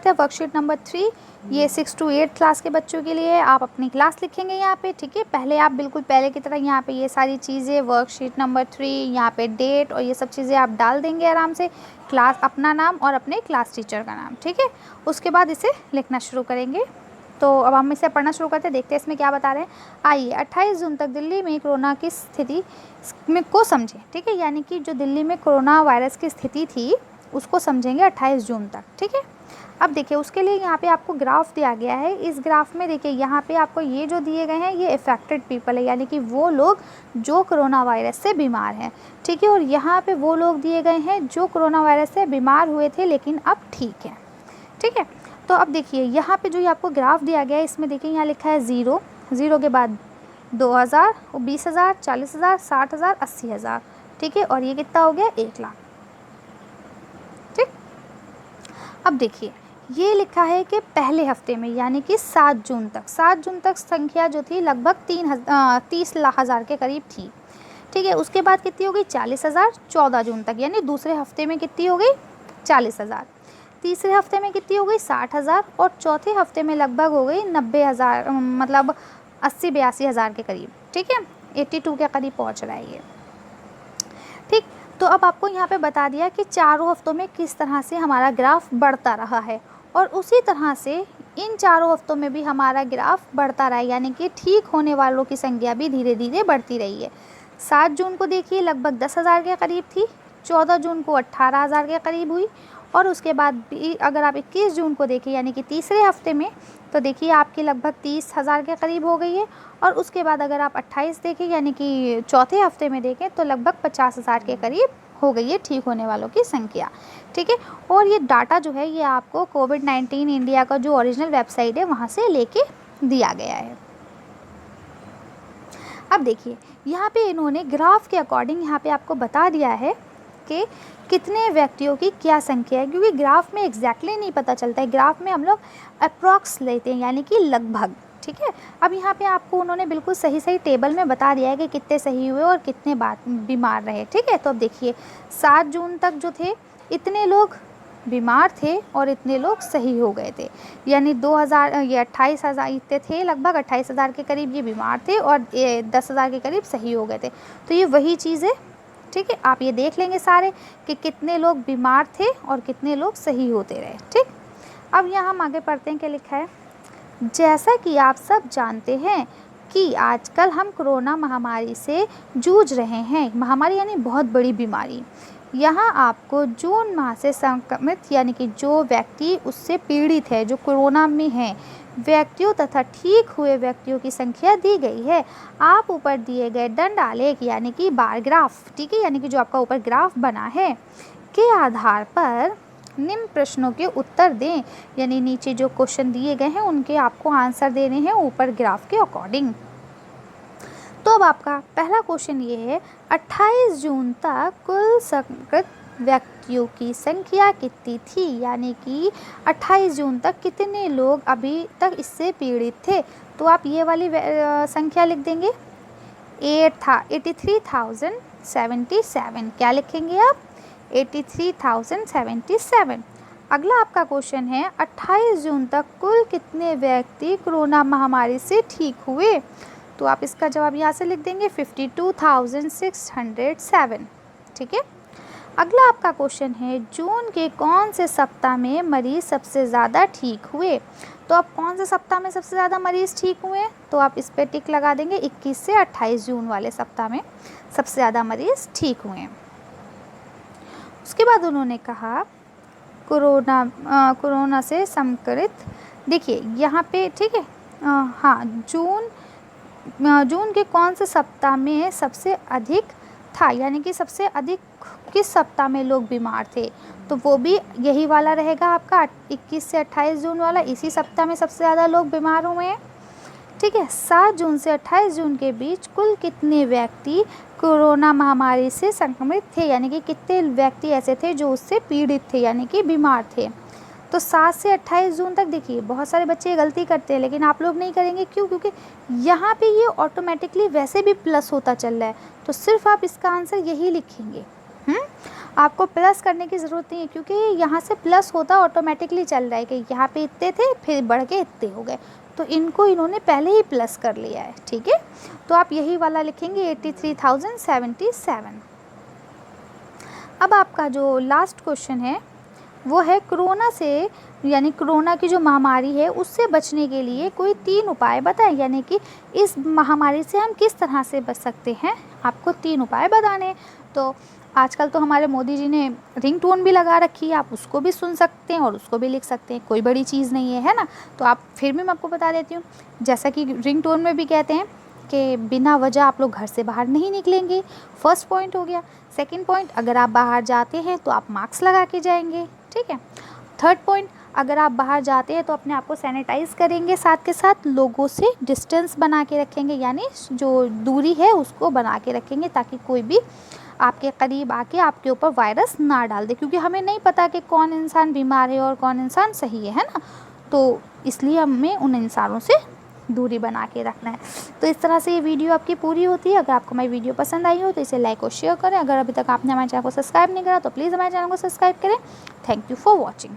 करते हैं worksheet number 3। ये 6 to 8 क्लास के बच्चों के लिए है। आप अपनी क्लास लिखेंगे यहाँ पे, ठीक है। पहले आप बिल्कुल पहले की तरह यहाँ पे ये सारी चीज़ें वर्कशीट नंबर 3, यहाँ पे डेट और ये सब चीज़ें आप डाल देंगे आराम से, क्लास, अपना नाम और अपने क्लास टीचर का नाम, ठीक है। उसके बाद इसे लिखना शुरू करेंगे। तो अब हम इसे पढ़ना शुरू करते हैं, देखते हैं इसमें क्या बता रहे हैं। आइए 28 जून तक दिल्ली में कोरोना की स्थिति में को समझें, ठीक है। यानी कि जो दिल्ली में कोरोना वायरस की स्थिति थी उसको समझेंगे 28 जून तक, ठीक है। अब देखिए उसके लिए यहाँ पे आपको ग्राफ दिया गया है। इस ग्राफ में देखिए यहाँ पे आपको ये जो दिए गए हैं ये अफेक्टेड पीपल है, यानी कि वो लोग जो कोरोना वायरस से बीमार हैं, ठीक है। और यहाँ पे वो लोग दिए गए हैं जो कोरोना वायरस से बीमार हुए थे लेकिन अब ठीक हैं, ठीक है। तो अब देखिए यहाँ पे जो ये आपको ग्राफ दिया गया है इसमें देखिए यहाँ लिखा है 0, 0 के बाद 2000, 20,000, 40,000, 60,000, 80,000, ठीक है। और ये कितना हो गया 1 लाख, ठीक। अब देखिए ये लिखा है कि पहले हफ्ते में यानी कि 7 जून तक संख्या जो थी लगभग 30,000 के करीब थी, ठीक है। उसके बाद कितनी हो गई 40,000 14 जून तक, यानी दूसरे हफ्ते में कितनी हो गई 40,000, तीसरे हफ्ते में कितनी हो गई 60,000 और चौथे हफ्ते में लगभग हो गई 90,000, मतलब 80-82,000 के करीब, ठीक है। 82 के करीब पहुंच रहा है ये, ठीक। तो अब आपको यहाँ पे बता दिया कि चारों हफ्तों में किस तरह से हमारा ग्राफ बढ़ता रहा है और उसी तरह से इन चारों हफ्तों में भी हमारा ग्राफ बढ़ता रहा है, यानी कि ठीक होने वालों की संख्या भी धीरे धीरे बढ़ती रही है। 7 जून को देखिए लगभग 10,000 के करीब थी, 14 जून को 18,000 के करीब हुई और उसके बाद भी अगर आप 21 जून को देखें यानी कि तीसरे हफ्ते में तो देखिए आपकी लगभग 30,000 के करीब हो गई है। और उसके बाद अगर आप 28 देखें यानी कि चौथे हफ्ते में देखें तो लगभग 50,000 के करीब हो गई है ठीक होने वालों की संख्या, ठीक है। और ये डाटा जो है ये आपको कोविड-19 इंडिया का जो ओरिजिनल वेबसाइट है वहाँ से लेके दिया गया है। अब देखिए यहाँ पे इन्होंने ग्राफ के अकॉर्डिंग यहाँ पे आपको बता दिया है कि कितने व्यक्तियों की क्या संख्या है, क्योंकि ग्राफ में एग्जैक्टली नहीं पता चलता है, ग्राफ में हम लोग अप्रॉक्स लेते हैं यानी कि लगभग, ठीक है। अब यहाँ पे आपको उन्होंने बिल्कुल सही सही टेबल में बता दिया है कि कितने सही हुए और कितने बीमार रहे, ठीक है। तो अब देखिए 7 जून तक जो थे इतने लोग बीमार थे और इतने लोग सही हो गए थे, यानी 2000 ये 28,000 इतने थे, लगभग 28,000 के करीब ये बीमार थे और 10,000 के करीब सही हो गए थे। तो ये वही चीज़ है, ठीक है। आप ये देख लेंगे सारे कि कितने लोग बीमार थे और कितने लोग सही होते रहे, ठीक। अब यहाँ हम आगे पढ़ते हैं क्या लिखा है। जैसा कि आप सब जानते हैं कि आजकल हम कोरोना महामारी से जूझ रहे हैं, महामारी यानी बहुत बड़ी बीमारी। यहाँ आपको जून माह से संक्रमित यानी कि जो व्यक्ति उससे पीड़ित है, जो कोरोना में है, व्यक्तियों तथा ठीक हुए व्यक्तियों की संख्या दी गई है। आप ऊपर दिए गए दंड आलेख यानी कि बार ग्राफ, ठीक है, यानी कि जो आपका ऊपर ग्राफ बना है के आधार पर निम्न प्रश्नों के उत्तर दें, यानी नीचे जो क्वेश्चन दिए गए हैं उनके आपको आंसर देने हैं ऊपर ग्राफ के अकॉर्डिंग। तो अब आपका पहला क्वेश्चन ये है 28 जून तक कुल संक्रमित व्यक्तियों की संख्या कितनी थी, यानी कि 28 जून तक कितने लोग अभी तक इससे पीड़ित थे। तो आप ये वाली संख्या लिख देंगे 83,077। क्या लिखेंगे आप 83,077। अगला आपका क्वेश्चन है 28 जून तक कुल कितने व्यक्ति कोरोना महामारी से ठीक हुए। तो आप इसका जवाब यहाँ से लिख देंगे 52,607, ठीक है। अगला आपका क्वेश्चन है जून के कौन से सप्ताह में मरीज सबसे ज़्यादा ठीक हुए। तो आप कौन से सप्ताह में सबसे ज़्यादा मरीज़ ठीक हुए, तो आप इस पर टिक लगा देंगे 21 से 28 जून वाले सप्ताह में सबसे ज़्यादा मरीज़ ठीक हुए। उसके बाद उन्होंने कहा कोरोना से संक्रमित, देखिए यहाँ पे, ठीक है, हाँ, जून के कौन से सप्ताह में सबसे अधिक था, यानी कि सबसे अधिक किस सप्ताह में लोग बीमार थे। तो वो भी यही वाला रहेगा आपका 21 से 28 जून वाला, इसी सप्ताह में सबसे ज़्यादा लोग बीमार हुए हैं, ठीक है। 7 जून से 28 जून के बीच कुल कितने व्यक्ति कोरोना महामारी से संक्रमित थे, यानी कि कितने व्यक्ति ऐसे थे जो उससे पीड़ित थे यानी कि बीमार थे। तो 7 से 28 जून तक देखिए बहुत सारे बच्चे गलती करते हैं लेकिन आप लोग नहीं करेंगे, क्यों, क्योंकि यहाँ पे ये ऑटोमेटिकली वैसे भी प्लस होता चल रहा है, तो सिर्फ आप इसका आंसर यही लिखेंगे। आपको प्लस करने की ज़रूरत नहीं है, क्योंकि यहाँ से प्लस होता ऑटोमेटिकली चल रहा है कि यहाँ पे इतने थे फिर बढ़ के इतने हो गए, तो इनको इन्होंने पहले ही प्लस कर लिया है, ठीक है। तो आप यही वाला लिखेंगे 83,077। अब आपका जो लास्ट क्वेश्चन है वो है कोरोना से, यानी कोरोना की जो महामारी है उससे बचने के लिए कोई 3 उपाय बताएं, यानी कि इस महामारी से हम किस तरह से बच सकते हैं, आपको 3 उपाय बताने। तो आजकल तो हमारे मोदी जी ने रिंगटोन भी लगा रखी है, आप उसको भी सुन सकते हैं और उसको भी लिख सकते हैं, कोई बड़ी चीज़ नहीं है ना। तो आप फिर भी मैं आपको बता देती हूँ, जैसा कि रिंगटोन में भी कहते हैं कि बिना वजह आप लोग घर से बाहर नहीं निकलेंगे, फर्स्ट पॉइंट हो गया। सेकंड पॉइंट, अगर आप बाहर जाते हैं तो आप मास्क लगा के जाएंगे, ठीक है। थर्ड पॉइंट, अगर आप बाहर जाते हैं तो अपने आप को सैनिटाइज़ करेंगे, साथ के साथ लोगों से डिस्टेंस बना के रखेंगे, यानी जो दूरी है उसको बना के रखेंगे, ताकि कोई भी आपके करीब आके आपके ऊपर वायरस ना डाल दे, क्योंकि हमें नहीं पता कि कौन इंसान बीमार है और कौन इंसान सही है ना। तो इसलिए हमें उन इंसानों से दूरी बना के रखना है। तो इस तरह से ये वीडियो आपकी पूरी होती है। अगर आपको मेरी वीडियो पसंद आई हो तो इसे लाइक और शेयर करें। अगर अभी तक आपने हमारे चैनल को सब्सक्राइब नहीं करा तो प्लीज़ हमारे चैनल को सब्सक्राइब करें। Thank you for watching.